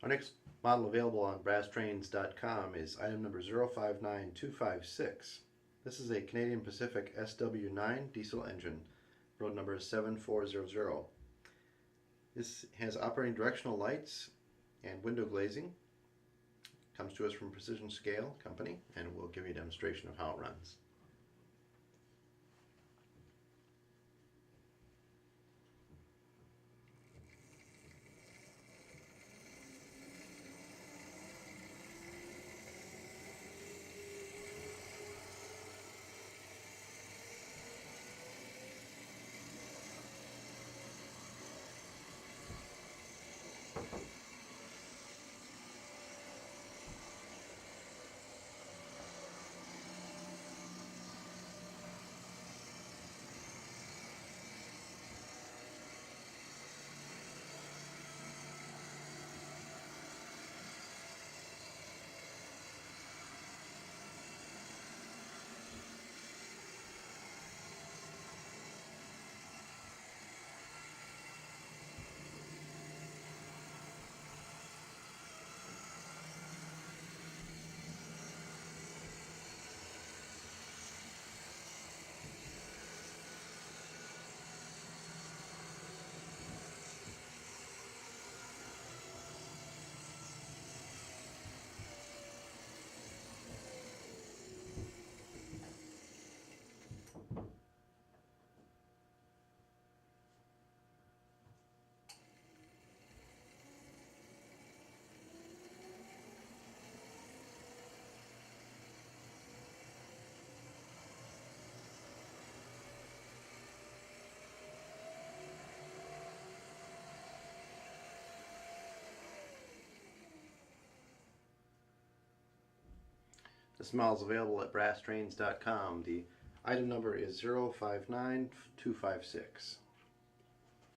Our next model available on brasstrains.com is item number 059256. This is a Canadian Pacific SW-9 diesel engine. Road number is 7400. This has operating directional lights and window glazing. Comes to us from Precision Scale Company, and we'll give you a demonstration of how it runs. This model is available at brasstrains.com. The item number is 059256.